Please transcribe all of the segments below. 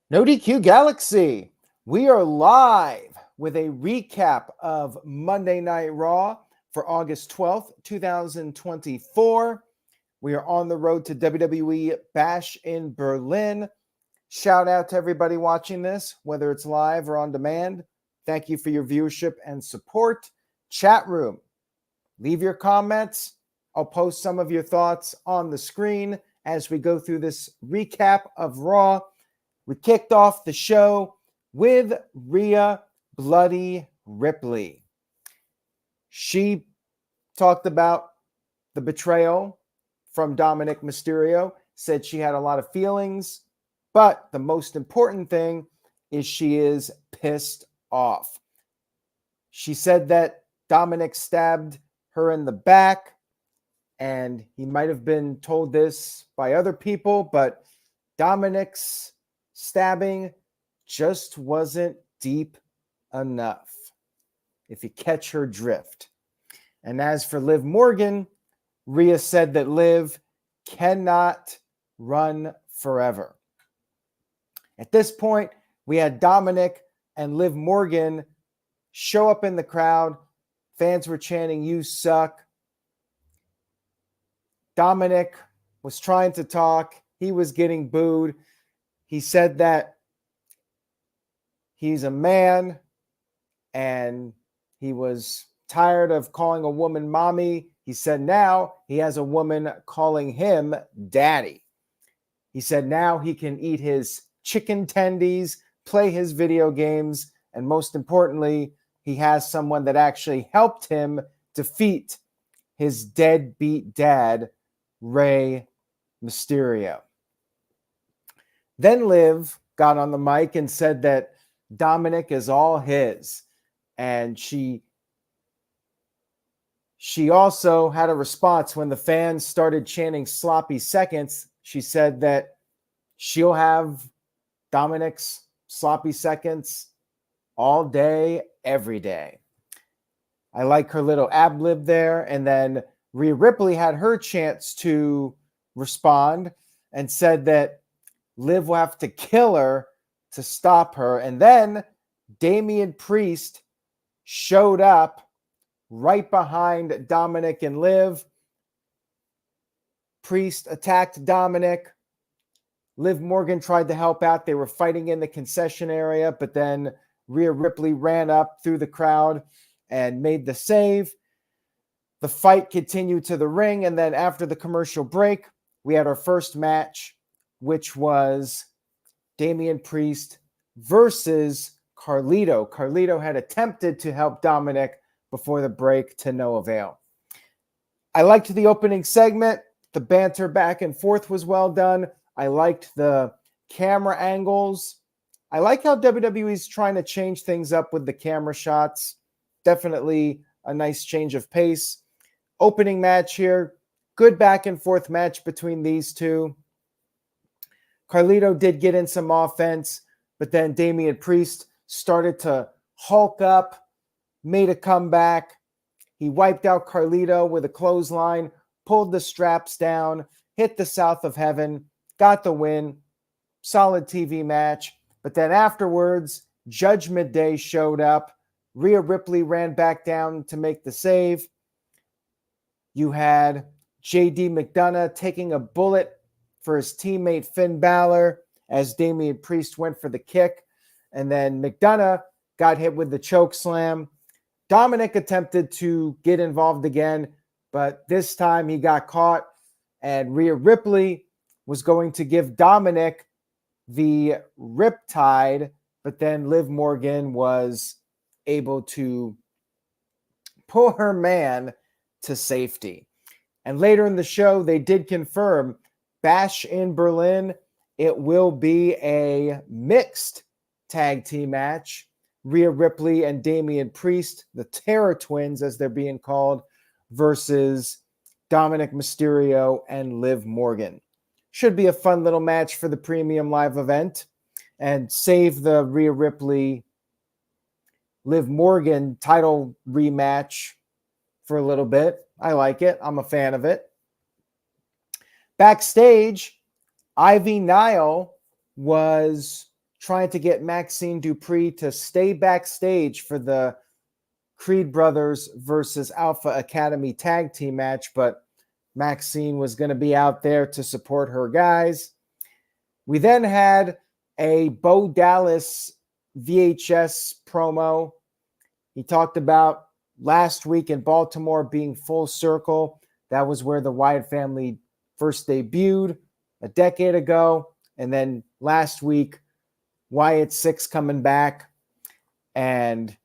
No DQ Galaxy. We are live with a recap of Monday Night Raw for August 12th, 2024. We are on the road to WWE Bash in Berlin. Shout out to everybody watching this, whether it's live or on demand. Thank you for your viewership and support. Chat room, leave your comments. I'll post some of your thoughts on the screen as we go through this recap of Raw. We kicked off the show with Rhea Bloody Ripley. She talked about the betrayal from Dominic Mysterio, said she had a lot of feelings, but the most important thing is she is pissed off. She said that Dominic stabbed her in the back, and he might have been told this by other people, but Dominic's stabbing just wasn't deep enough, if you catch her drift. And as for Liv Morgan, Rhea said that Liv cannot run forever. At this point, we had Dominic and Liv Morgan show up in the crowd. Fans were chanting, "You suck." Dominic was trying to talk. He was getting booed. He said that he's a man and he was tired of calling a woman mommy. He said now he has a woman calling him daddy. He said now he can eat his chicken tendies, play his video games, and most importantly, he has someone that actually helped him defeat his deadbeat dad, Rey Mysterio. Then Liv got on the mic and said that Dominic is all his. And she also had a response when the fans started chanting sloppy seconds. She said that she'll have Dominic's sloppy seconds all day, every day. I like her little ab lib there. And then Rhea Ripley had her chance to respond and said that Liv will have to kill her to stop her. And then Damian Priest showed up right behind Dominic and Liv. Priest attacked Dominic. Liv Morgan tried to help out. They were fighting in the concession area, but then Rhea Ripley ran up through the crowd and made the save. The fight continued to the ring, and then after the commercial break, we had our first match, which was Damian Priest versus Carlito. Carlito had attempted to help Dominic before the break to no avail. I liked the opening segment. The banter back and forth was well done. I liked the camera angles. I like how WWE's trying to change things up with the camera shots. Definitely a nice change of pace. Opening match here. Good back and forth match between these two. Carlito did get in some offense, but then Damian Priest started to hulk up, made a comeback. He wiped out Carlito with a clothesline, pulled the straps down, hit the South of Heaven, got the win. Solid TV match. But then afterwards, Judgment Day showed up. Rhea Ripley ran back down to make the save. You had JD McDonough taking a bullet for his teammate Finn Balor as Damian Priest went for the kick. And then McDonough got hit with the choke slam. Dominic attempted to get involved again, but this time he got caught, and Rhea Ripley was going to give Dominic the riptide, but then Liv Morgan was able to pull her man to safety. And later in the show, they did confirm Bash in Berlin, it will be a mixed tag team match. Rhea Ripley and Damian Priest, the Terror Twins as they're being called, versus Dominic Mysterio and Liv Morgan. Should be a fun little match for the premium live event, and save the Rhea Ripley Liv Morgan title rematch for a little bit. I like it. I'm a fan of it. Backstage, Ivy Nile was trying to get Maxine Dupree to stay backstage for the Creed Brothers versus Alpha Academy tag team match, but Maxine was going to be out there to support her guys. We then had a Bo Dallas VHS promo. He talked about last week in Baltimore being full circle. That was where the Wyatt family first debuted a decade ago. And then last week, Wyatt 6 coming back. And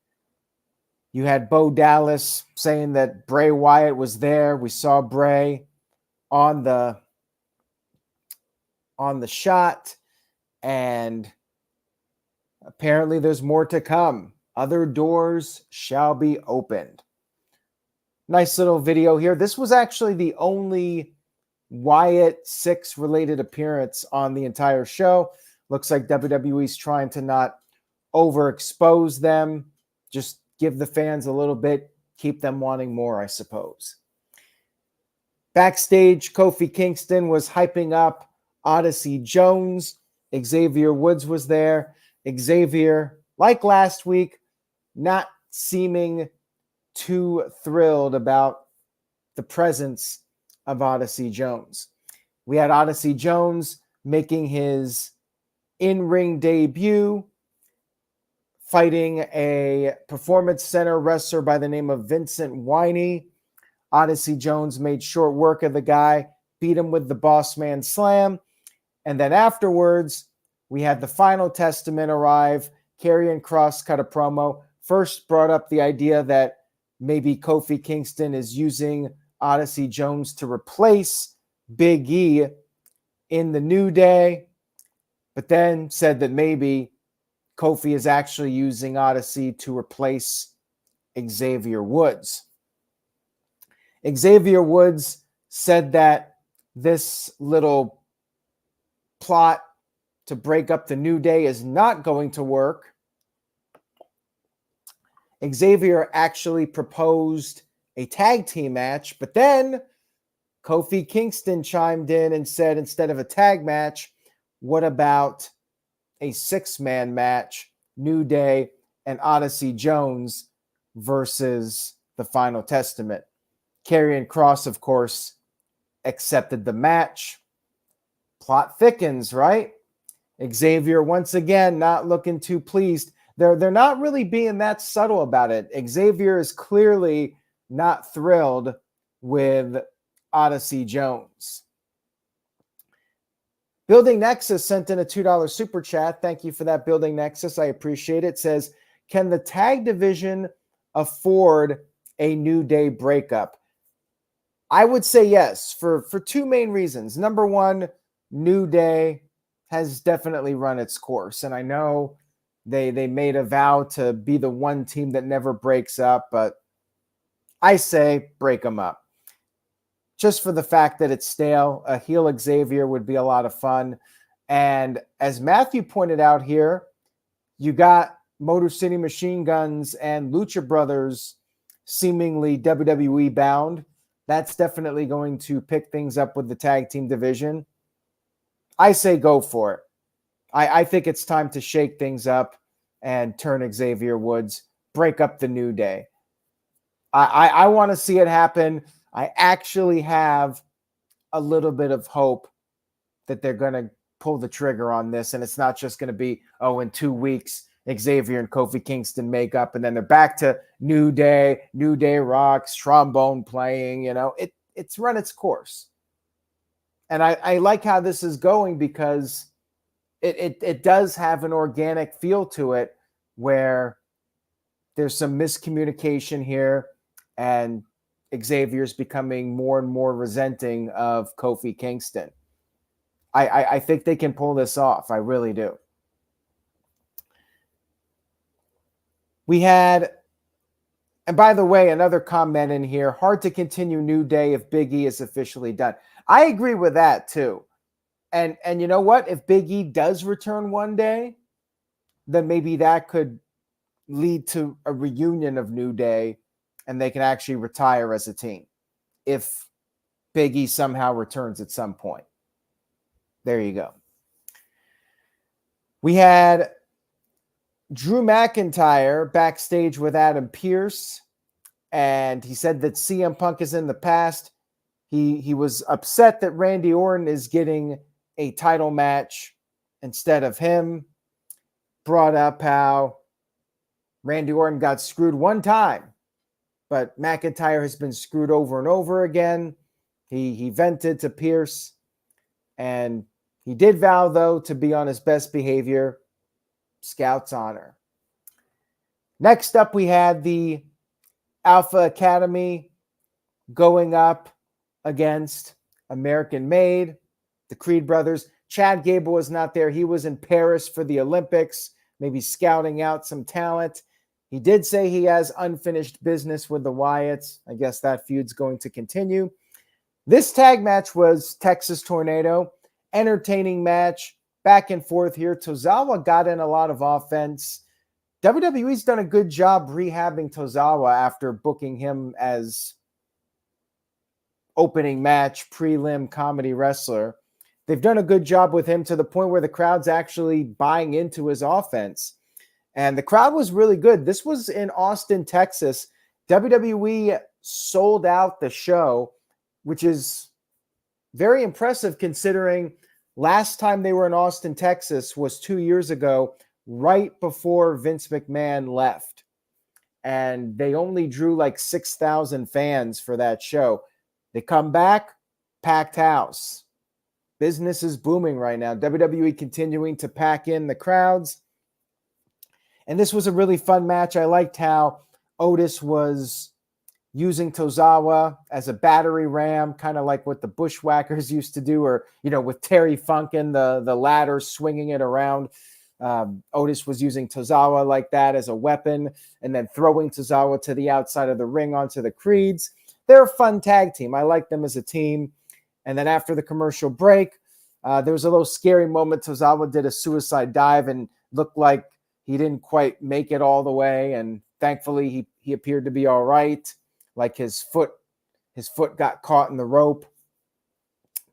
you had Bo Dallas saying that Bray Wyatt was there. We saw Bray on the shot. And apparently there's more to come. Other doors shall be opened. Nice little video here. This was actually the only Wyatt 6 related appearance on the entire show. Looks like WWE's trying to not overexpose them. Just give the fans a little bit, keep them wanting more, I suppose. Backstage, Kofi Kingston was hyping up Odyssey Jones. Xavier Woods was there. Xavier, like last week, not seeming too thrilled about the presence of Odyssey Jones. We had Odyssey Jones making his in-ring debut, fighting a Performance Center wrestler by the name of Vincent Winey. Odyssey Jones made short work of the guy, beat him with the Boss Man Slam. And then afterwards, we had the Final Testament arrive. Kairi and Kross cut a promo. First brought up the idea that maybe Kofi Kingston is using Odyssey Jones to replace Big E in the New Day, but then said that maybe Kofi is actually using Odyssey to replace Xavier Woods. Xavier Woods said that this little plot to break up the New Day is not going to work. Xavier actually proposed a tag team match, but then Kofi Kingston chimed in and said instead of a tag match, what about a 6-man match, New Day and Odyssey Jones versus the Final Testament? Kairi and Kross, of course, accepted the match. Plot thickens, right? Xavier, once again, not looking too pleased. They're not really being that subtle about it. Xavier is clearly not thrilled with Odyssey Jones. Building Nexus sent in a $2 super chat. Thank you for that, Building Nexus. I appreciate it. It says, can the tag division afford a New Day breakup? I would say yes, for two main reasons. Number one, New Day has definitely run its course. And I know they made a vow to be the one team that never breaks up, but I say break them up. Just for the fact that it's stale, a heel Xavier would be a lot of fun. And as Matthew pointed out here, you got Motor City Machine Guns and Lucha Brothers seemingly WWE bound. That's definitely going to pick things up with the tag team division. I say go for it. I think it's time to shake things up and turn Xavier Woods, break up the New Day. I want to see it happen. I actually have a little bit of hope that they're going to pull the trigger on this, and it's not just going to be, in 2 weeks, Xavier and Kofi Kingston make up, and then they're back to New Day rocks, trombone playing, it's run its course. And I like how this is going because it does have an organic feel to it where there's some miscommunication here and Xavier's becoming more and more resenting of Kofi Kingston. I think they can pull this off. I really do. We had, and by the way, another comment in here, hard to continue New Day if Big E is officially done. I agree with that too. And you know what? If Big E does return one day, then maybe that could lead to a reunion of New Day and they can actually retire as a team if Big E somehow returns at some point. There you go. We had Drew McIntyre backstage with Adam Pearce, and he said that CM Punk is in the past. He was upset that Randy Orton is getting a title match instead of him. Brought up how Randy Orton got screwed one time, but McIntyre has been screwed over and over again. He vented to Pearce, and he did vow, though, to be on his best behavior. Scout's honor. Next up, we had the Alpha Academy going up against American Made, the Creed brothers. Chad Gable was not there. He was in Paris for the Olympics, maybe scouting out some talent. He did say he has unfinished business with the Wyatts. I guess that feud's going to continue. This tag match was Texas Tornado. Entertaining match. Back and forth here. Tozawa got in a lot of offense. WWE's done a good job rehabbing Tozawa after booking him as opening match, prelim comedy wrestler. They've done a good job with him to the point where the crowd's actually buying into his offense. And the crowd was really good. This was in Austin, Texas. WWE sold out the show, which is very impressive considering last time they were in Austin, Texas was 2 years ago, right before Vince McMahon left. And they only drew like 6,000 fans for that show. They come back, packed house. Business is booming right now. WWE continuing to pack in the crowds. And this was a really fun match. I liked how Otis was using Tozawa as a battery ram, kind of like what the Bushwhackers used to do, or, with Terry Funk and the ladder, swinging it around. Otis was using Tozawa like that as a weapon and then throwing Tozawa to the outside of the ring onto the Creeds. They're a fun tag team. I like them as a team. And then after the commercial break, there was a little scary moment. Tozawa did a suicide dive and looked like he didn't quite make it all the way. And thankfully, he appeared to be all right. Like his foot got caught in the rope,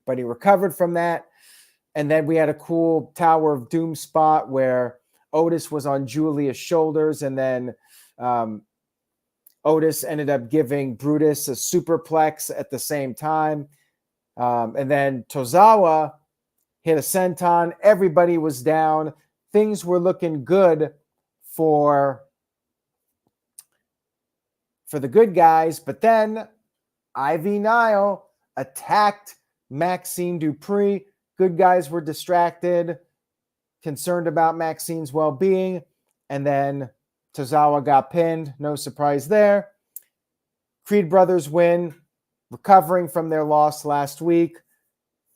but he recovered from that. And then we had a cool Tower of Doom spot where Otis was on Julius' shoulders, and then Otis ended up giving Brutus a superplex at the same time. And then Tozawa hit a senton. Everybody was down. Things were looking good for the good guys. But then Ivy Nile attacked Maxine Dupree. Good guys were distracted, concerned about Maxine's well-being. And then Tozawa got pinned. No surprise there. Creed brothers win, recovering from their loss last week,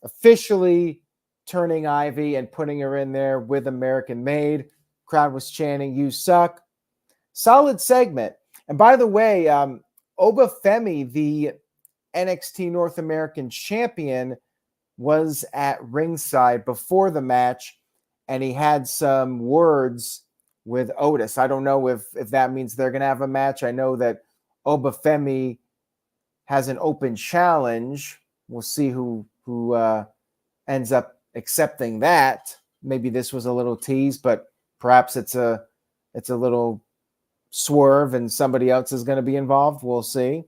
officially turning Ivy and putting her in there with American Made. Crowd was chanting, "You suck." Solid segment. And by the way, Obafemi, the NXT North American champion, was at ringside before the match, and he had some words with Otis. I don't know if that means they're going to have a match. I know that Obafemi has an open challenge. We'll see who ends up accepting that. Maybe this was a little tease, but perhaps it's a little swerve and somebody else is going to be involved. We'll see.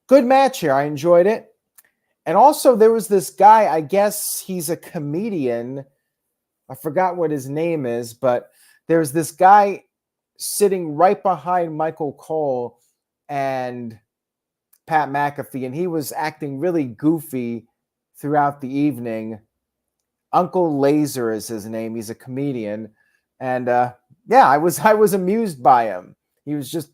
Good match here. I enjoyed it. And also there was this guy, I guess he's a comedian. I forgot what his name is, but there's this guy sitting right behind Michael Cole and Pat McAfee, and he was acting really goofy throughout the evening. Uncle Laser is his name. He's a comedian. And I was amused by him. He was just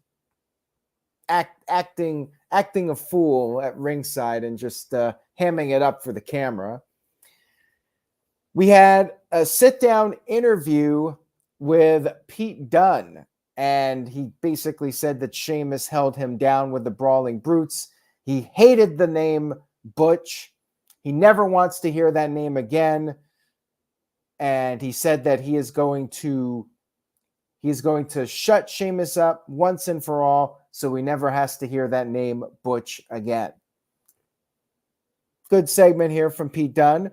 acting a fool at ringside and just hamming it up for the camera. We had a sit-down interview with Pete Dunne, and he basically said that Sheamus held him down with the Brawling Brutes. He hated the name Butch. He never wants to hear that name again. And he said that he is going to shut Sheamus up once and for all, so he never has to hear that name Butch again. Good segment here from Pete Dunne.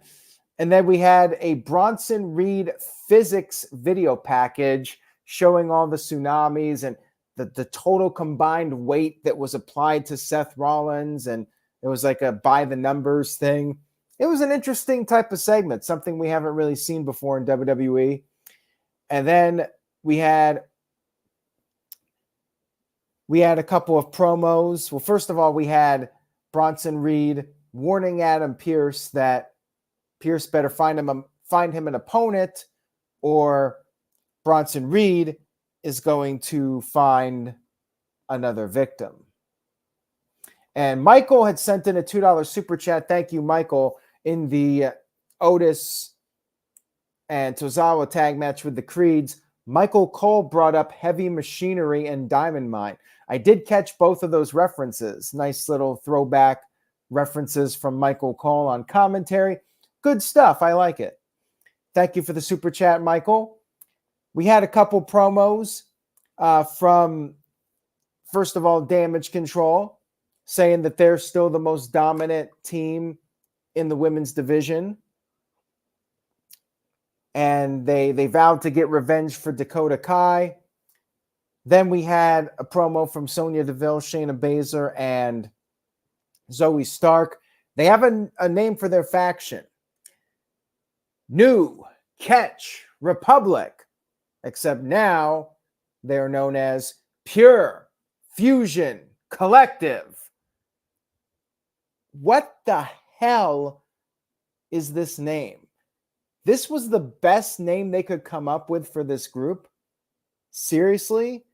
And then we had a Bronson Reed physics video package showing all the tsunamis and the total combined weight that was applied to Seth Rollins. And it was like a by the numbers thing. It was an interesting type of segment, something we haven't really seen before in WWE. And then we had a couple of promos. Well, first of all, we had Bronson Reed warning Adam Pearce that Pearce better find him an opponent, or Bronson Reed is going to find another victim. And Michael had sent in a $2 super chat. Thank you, Michael. In the Otis and Tozawa tag match with the Creeds, Michael Cole brought up Heavy Machinery and Diamond Mine. I did catch both of those references. Nice little throwback references from Michael Cole on commentary. Good stuff. I like it. Thank you for the super chat, Michael. We had a couple promos from, first of all, Damage Control, saying that they're still the most dominant team in the women's division. And they vowed to get revenge for Dakota Kai. Then we had a promo from Sonya Deville, Shayna Baszler, and Zoey Stark. They have a name for their faction. New Catch Republic. Except now they are known as Pure Fusion Collective. What the hell is this name? This was the best name they could come up with for this group? Seriously?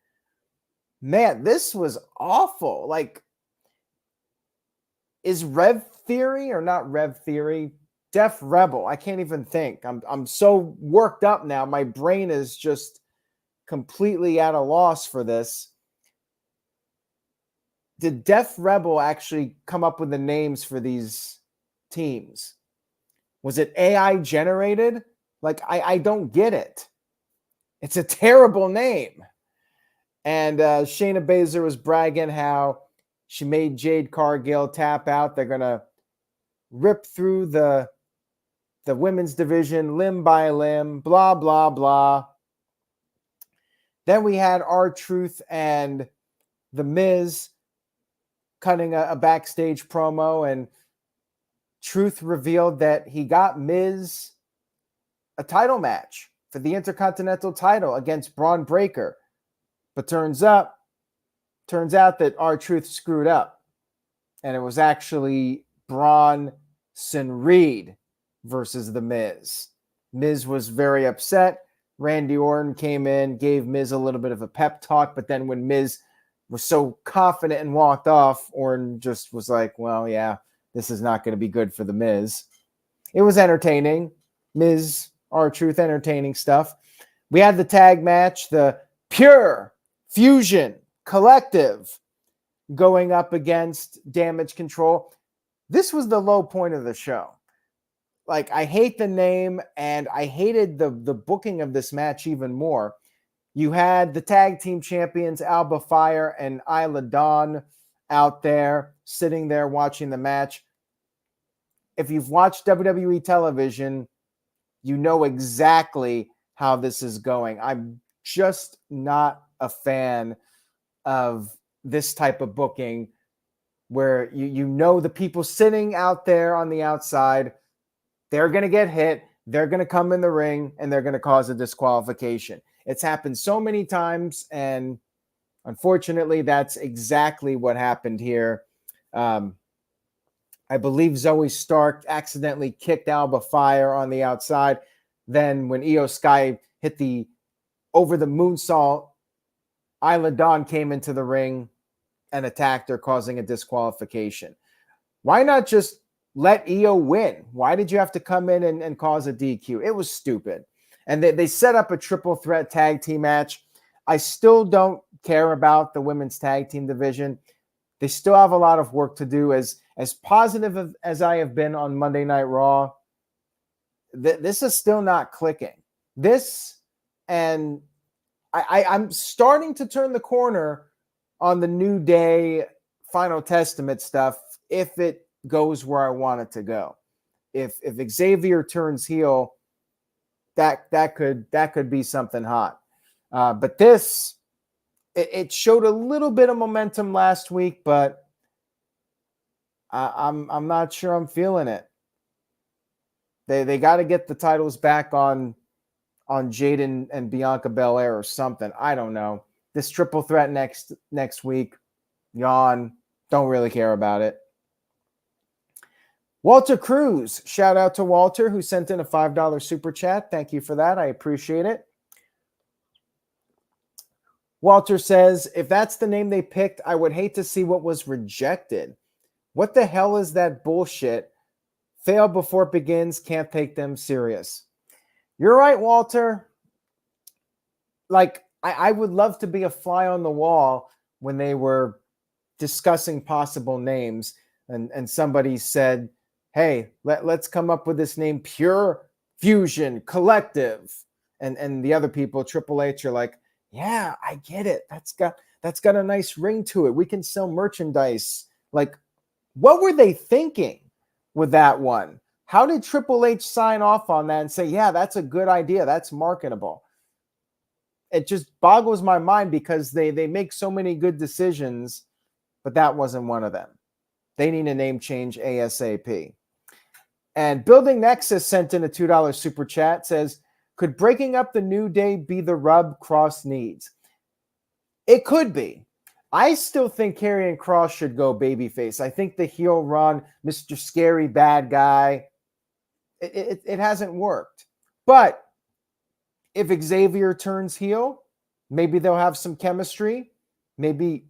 Man, this was awful. Like, is Rev Theory or not Rev Theory? Def Rebel. I can't even think. I'm so worked up now. My brain is just completely at a loss for this. Did Def Rebel actually come up with the names for these teams? Was it AI generated? Like, I don't get it. It's a terrible name. And Shayna Baszler was bragging how she made Jade Cargill tap out. They're going to rip through the women's division limb by limb, blah, blah, blah. Then we had R-Truth and The Miz cutting a backstage promo, and Truth revealed that he got Miz a title match for the Intercontinental title against Bron Breakker. But turns out that R-Truth screwed up, and it was actually Bronson Reed versus The Miz. Miz was very upset. Randy Orton came in, gave Miz a little bit of a pep talk, but then when Miz was so confident and walked off, Orton just was like, well, yeah, this is not going to be good for The Miz. It was entertaining. Miz, R-Truth, entertaining stuff. We had the tag match, the Pure Fusion Collective going up against Damage Control. This was the low point of the show. Like, I hate the name, and I hated the booking of this match even more. You had the tag team champions, Alba Fire and Isla Dawn, out there, sitting there watching the match. If you've watched WWE television, you know exactly how this is going. I'm just not a fan of this type of booking where you know the people sitting out there on the outside, they're going to get hit, they're going to come in the ring, and they're going to cause a disqualification. It's happened so many times, and unfortunately, that's exactly what happened here. I believe Zoey Stark accidentally kicked Alba Fire on the outside. Then when Io Sky hit the over the moonsault, Isla Dawn came into the ring and attacked her, causing a disqualification. Why not just let Io win? Why did you have to come in and cause a DQ? It was stupid. And they set up a triple threat tag team match. I still don't care about the women's tag team division. They still have a lot of work to do. As positive as I have been on Monday Night Raw, this is still not clicking. This, and I'm starting to turn the corner on the New Day Final Testament stuff if it goes where I want it to go. if Xavier turns heel, that could be something hot. But this, it showed a little bit of momentum last week, but I'm not sure I'm feeling it. They got to get the titles back on Jaden and Bianca Belair or something. I don't know. This triple threat next week, yawn. Don't really care about it. Walter Cruz, shout out to Walter, who sent in a $5 super chat. Thank you for that. I appreciate it. Walter says, if that's the name they picked, I would hate to see what was rejected. What the hell is that bullshit? Fail before it begins, can't take them serious. You're right, Walter. Like, I would love to be a fly on the wall when they were discussing possible names and somebody said, hey, let's come up with this name, Pure Fusion Collective. And the other people, Triple H, are like, yeah, I get it. That's got a nice ring to it. We can sell merchandise. Like, what were they thinking with that one? How did Triple H sign off on that and say, yeah, that's a good idea. That's marketable? It just boggles my mind because they make so many good decisions, but that wasn't one of them. They need a name change ASAP. And Building Nexus sent in a $2 super chat, says, could breaking up the New Day be the rub Kross needs? It could be. I still think Kairi and Kross should go babyface. I think the heel run, Mr. Scary Bad Guy, it hasn't worked. But if Xavier turns heel, maybe they'll have some chemistry. Maybe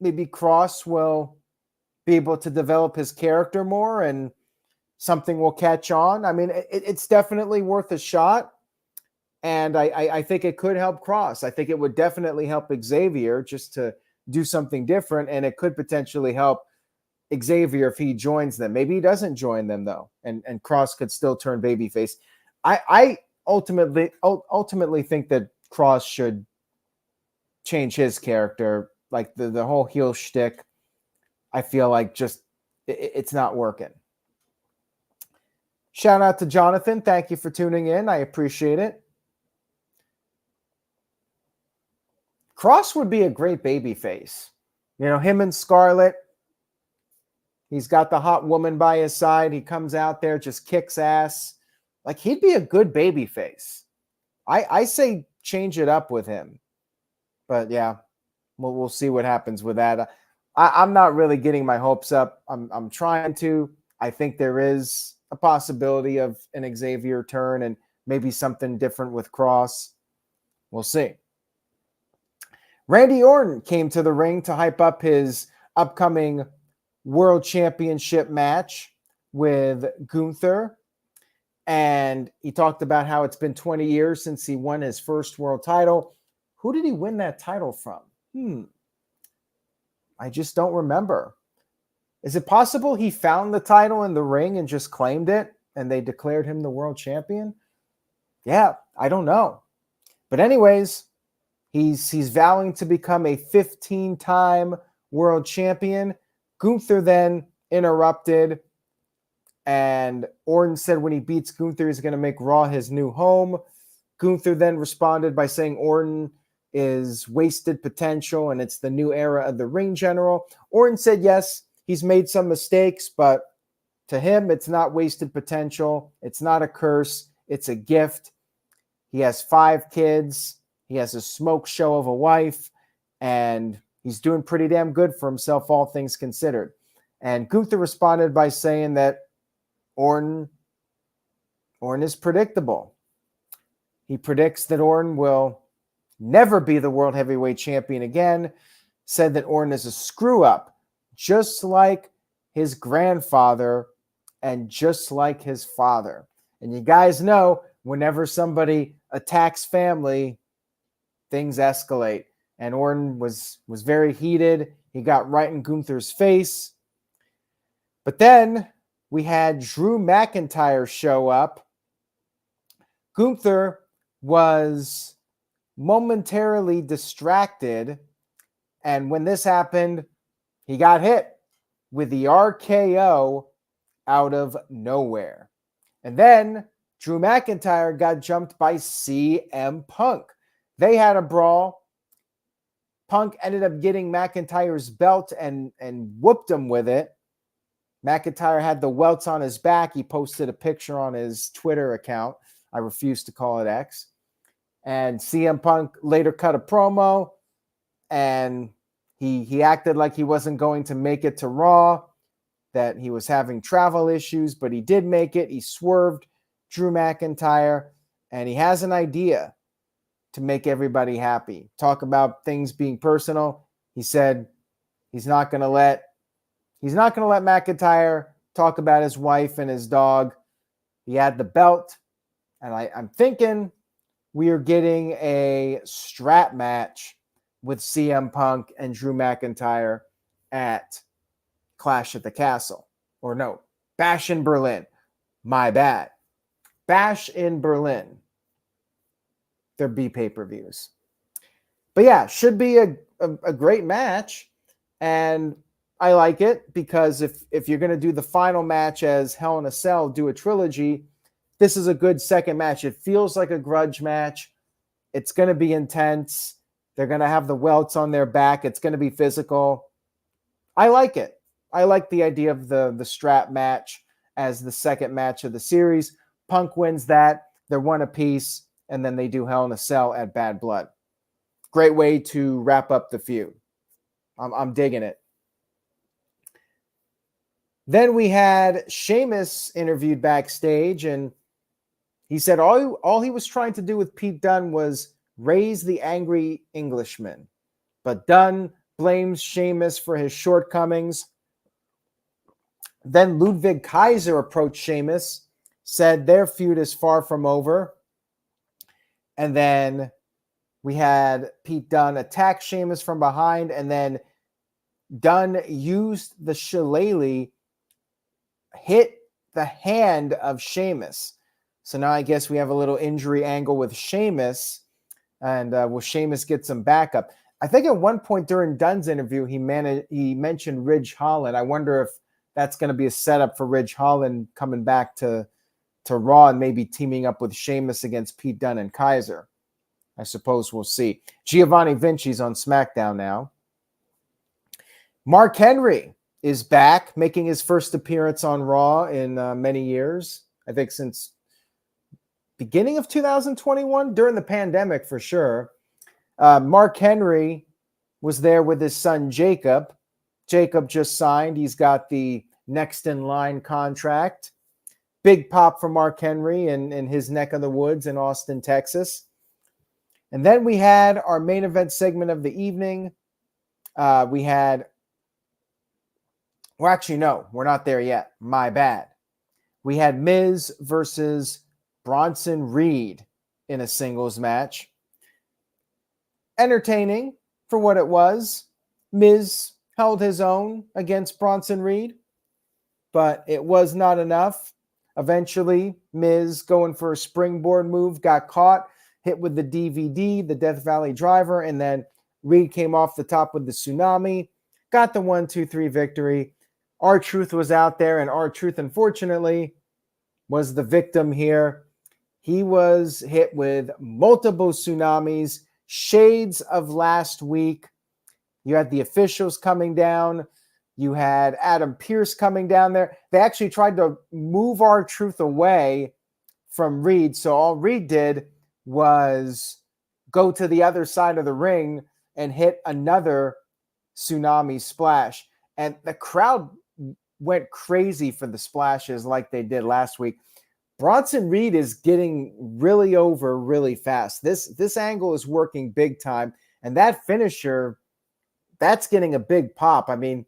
Kross will be able to develop his character more and something will catch on. I mean, it's definitely worth a shot. And I think it could help Kross. I think it would definitely help Xavier just to do something different. And it could potentially help Xavier if he joins them. Maybe he doesn't join them, though. And Kross could still turn babyface. I ultimately think that Kross should change his character. Like the whole heel shtick, I feel like just it's not working. Shout out to Jonathan. Thank you for tuning in. I appreciate it. Kross would be a great babyface. You know, him and Scarlett. He's got the hot woman by his side. He comes out there, just kicks ass. Like, he'd be a good babyface. I say change it up with him. But yeah, we'll see what happens with that. I'm not really getting my hopes up. I'm trying to. I think there is a possibility of an Xavier turn and maybe something different with Kross. We'll see. Randy Orton came to the ring to hype up his upcoming World Championship match with Gunther. And he talked about how it's been 20 years since he won his first world title. Who did he win that title from? I just don't remember. Is it possible he found the title in the ring and just claimed it and they declared him the world champion? Yeah, I don't know. But anyways, he's vowing to become a 15-time world champion. Gunther then interrupted, and Orton said when he beats Gunther, he's going to make Raw his new home. Gunther then responded by saying Orton is wasted potential and it's the new era of the ring general. Orton said yes, he's made some mistakes, but to him, it's not wasted potential. It's not a curse. It's a gift. He has 5 kids. He has a smoke show of a wife, and he's doing pretty damn good for himself, all things considered. And Gunther responded by saying that Orton is predictable. He predicts that Orton will never be the world heavyweight champion again, said that Orton is a screw-up, just like his grandfather and just like his father. And you guys know, whenever somebody attacks family, things escalate. And Orton was very heated. He got right in Gunther's face. But then we had Drew McIntyre show up. Gunther was momentarily distracted. And when this happened, he got hit with the RKO out of nowhere. And then Drew McIntyre got jumped by CM Punk. They had a brawl. Punk ended up getting McIntyre's belt and whooped him with it. McIntyre had the welts on his back. He posted a picture on his Twitter account. I refuse to call it X. And CM Punk later cut a promo, and he acted like he wasn't going to make it to Raw, that he was having travel issues, but he did make it. He swerved Drew McIntyre, and he has an idea to make everybody happy. Talk about things being personal. He said he's not going to let McIntyre talk about his wife and his dog. He had the belt, and I'm thinking we are getting a strap match with CM Punk and Drew McIntyre at Clash at the Castle. Or no, Bash in Berlin. My bad. Bash in Berlin. Their B pay-per-views. But yeah, should be a great match. And I like it because if you're going to do the final match as Hell in a Cell, do a trilogy, this is a good second match. It feels like a grudge match. It's going to be intense. They're going to have the welts on their back. It's going to be physical. I like it. I like the idea of the strap match as the second match of the series. Punk wins that. They're one apiece, and then they do Hell in a Cell at Bad Blood. Great way to wrap up the feud. I'm digging it. Then we had Sheamus interviewed backstage, and he said all he was trying to do with Pete Dunne was raise the angry Englishman. But Dunne blames Sheamus for his shortcomings. Then Ludwig Kaiser approached Sheamus, said their feud is far from over. And then we had Pete Dunne attack Sheamus from behind, and then Dunne used the shillelagh, hit the hand of Sheamus. So now I guess we have a little injury angle with Sheamus, and will Sheamus get some backup? I think at one point during Dunne's interview, he mentioned Ridge Holland. I wonder if that's going to be a setup for Ridge Holland coming back to Raw and maybe teaming up with Sheamus against Pete Dunne and Kaiser. I suppose we'll see. Giovanni Vinci's on SmackDown now. Mark Henry is back, making his first appearance on Raw in many years. I think since beginning of 2021, during the pandemic for sure. Mark Henry was there with his son Jacob. Jacob just signed. He's got the next in line contract. Big pop for Mark Henry in his neck of the woods in Austin, Texas. And then we had our main event segment of the evening. We're not there yet. My bad. We had Miz versus Bronson Reed in a singles match. Entertaining for what it was. Miz held his own against Bronson Reed, but it was not enough. Eventually, Miz, going for a springboard move, got caught, hit with the DVD, the Death Valley Driver, and then Reed came off the top with the Tsunami, got the 1-2-3 victory. R-Truth was out there, and R-Truth, unfortunately, was the victim here. He was hit with multiple tsunamis, shades of last week. You had the officials coming down. You had Adam Pearce coming down there. They actually tried to move R-Truth away from Reed. So all Reed did was go to the other side of the ring and hit another tsunami splash. And the crowd went crazy for the splashes like they did last week. Bronson Reed is getting really over really fast. This angle is working big time. And that finisher, that's getting a big pop. I mean,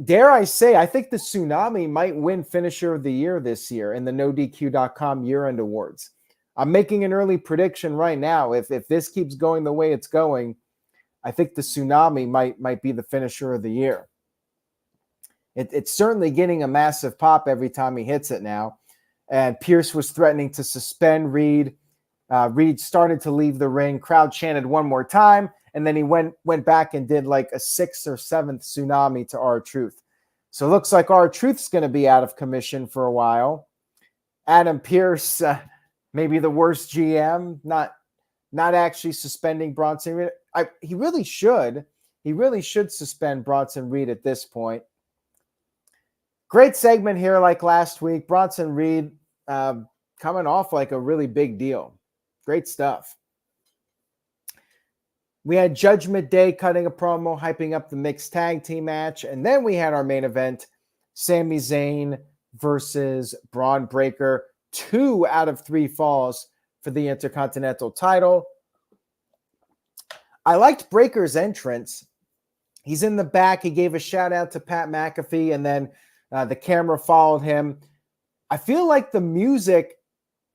dare I say, I think the Tsunami might win Finisher of the Year this year in the NoDQ.com year-end awards. I'm making an early prediction right now. If this keeps going the way it's going, I think the Tsunami might be the Finisher of the Year. It's certainly getting a massive pop every time he hits it now. And Pierce was threatening to suspend Reed. Reed started to leave the ring. Crowd chanted one more time. And then he went back and did like a 6th or 7th Tsunami to R-Truth. So it looks like R-Truth's going to be out of commission for a while. Adam Pearce, maybe the worst GM, not actually suspending Bronson Reed. He really should. He really should suspend Bronson Reed at this point. Great segment here like last week. Bronson Reed coming off like a really big deal. Great stuff. We had Judgment Day cutting a promo, hyping up the mixed tag team match. And then we had our main event, Sami Zayn versus Bron Breakker. 2 out of 3 falls for the Intercontinental title. I liked Breakker's entrance. He's in the back. He gave a shout out to Pat McAfee, and then the camera followed him. I feel like the music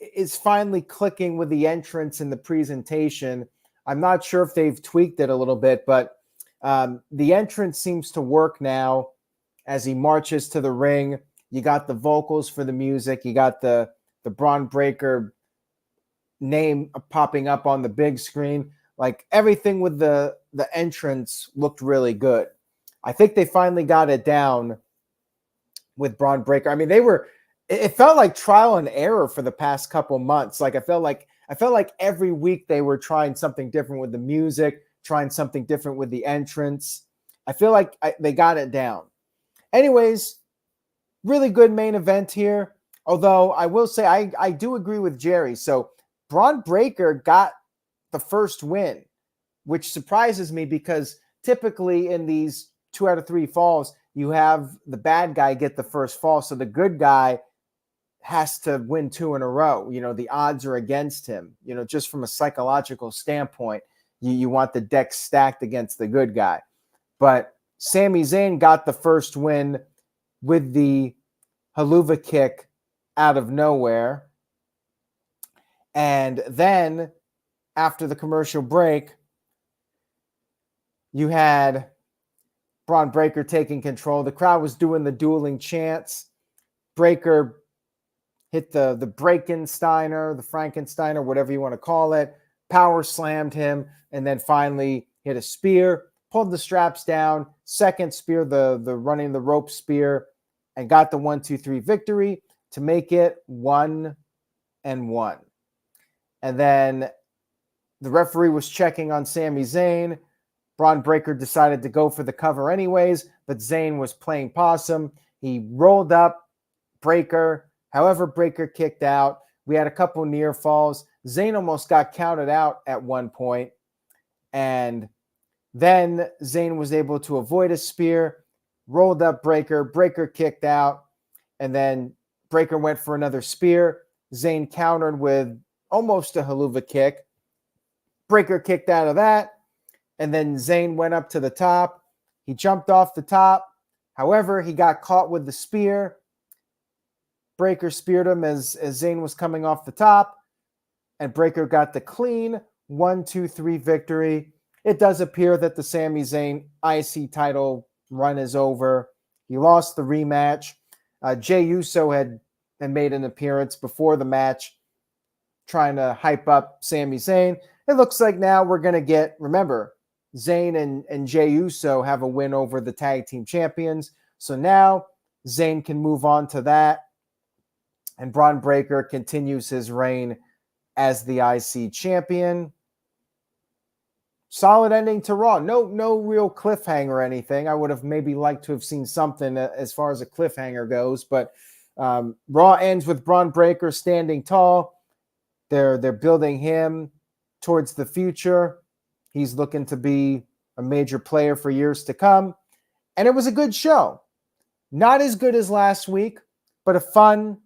is finally clicking with the entrance and the presentation. I'm not sure if they've tweaked it a little bit, but the entrance seems to work now as he marches to the ring. You got the vocals for the music. You got the Bron Breakker name popping up on the big screen. Like everything with the entrance looked really good. I think they finally got it down with Bron Breakker. I mean, it felt like trial and error for the past couple months. Like I felt like every week they were trying something different with the music, trying something different with the entrance. I feel like they got it down. Anyways, really good main event here. Although I will say I do agree with Jerry. So Bron Breakker got the first win, which surprises me because typically in these 2 out of 3 falls, you have the bad guy get the first fall. So the good guy has to win 2 in a row. You know, the odds are against him. You know, just from a psychological standpoint, you want the deck stacked against the good guy. But Sami Zayn got the first win with the haluva kick out of nowhere. And then after the commercial break, you had Bron Breakker taking control. The crowd was doing the dueling chants. Breakker hit the Breakensteiner, the Frankensteiner, whatever you want to call it, power slammed him, and then finally hit a spear, pulled the straps down, second spear, the running the rope spear, and got the 1-2-3 victory to make it 1-1. And then the referee was checking on Sami Zayn. Bron Breakker decided to go for the cover anyways, but Zayn was playing possum. He rolled up Breakker. However, Breakker kicked out. We had a couple near falls. Zayn almost got counted out at one point. And then Zayn was able to avoid a spear, rolled up Breakker. Breakker kicked out. And then Breakker went for another spear. Zayn countered with almost a haluva kick. Breakker kicked out of that. And then Zayn went up to the top. He jumped off the top. However, he got caught with the spear. Breakker speared him as Zayn was coming off the top. And Breakker got the clean 1-2-3 victory. It does appear that the Sami Zayn IC title run is over. He lost the rematch. Jey Uso had made an appearance before the match trying to hype up Sami Zayn. It looks like now we're going to get, remember, Zayn and Jey Uso have a win over the tag team champions. So now Zayn can move on to that. And Bron Breakker continues his reign as the IC champion. Solid ending to Raw. No real cliffhanger or anything. I would have maybe liked to have seen something as far as a cliffhanger goes. But Raw ends with Bron Breakker standing tall. They're building him towards the future. He's looking to be a major player for years to come. And it was a good show. Not as good as last week, but a fun,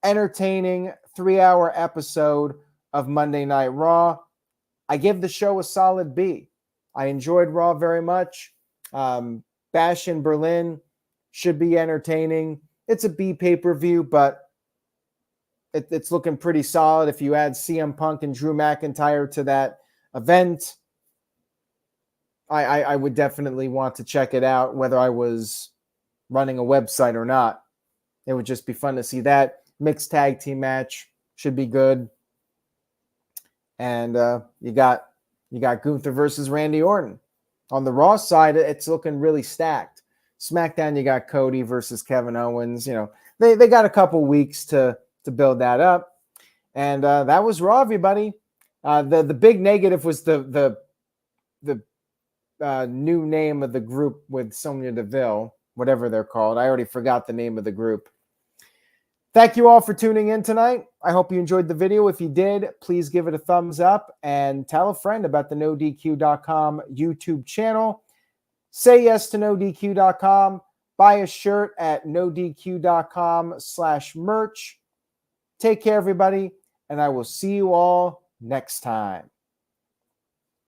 entertaining 3-hour episode of Monday Night Raw. I give the show a solid B. I enjoyed Raw very much. Bash in Berlin should be entertaining. It's a B pay-per-view, but it's looking pretty solid. If you add CM Punk and Drew McIntyre to that event, I would definitely want to check it out, whether I was running a website or not. It would just be fun to see that. Mixed tag team match should be good. And you got Gunther versus Randy Orton. On the Raw side, it's looking really stacked. SmackDown, you got Cody versus Kevin Owens. You know, they got a couple weeks to to build that up. And that was Raw, everybody. The big negative was the new name of the group with Sonya Deville, whatever they're called. I already forgot the name of the group. Thank you all for tuning in tonight. I hope you enjoyed the video. If you did, please give it a thumbs up and tell a friend about the NoDQ.com YouTube channel. Say yes to NoDQ.com. Buy a shirt at NoDQ.com/merch. Take care, everybody, and I will see you all next time.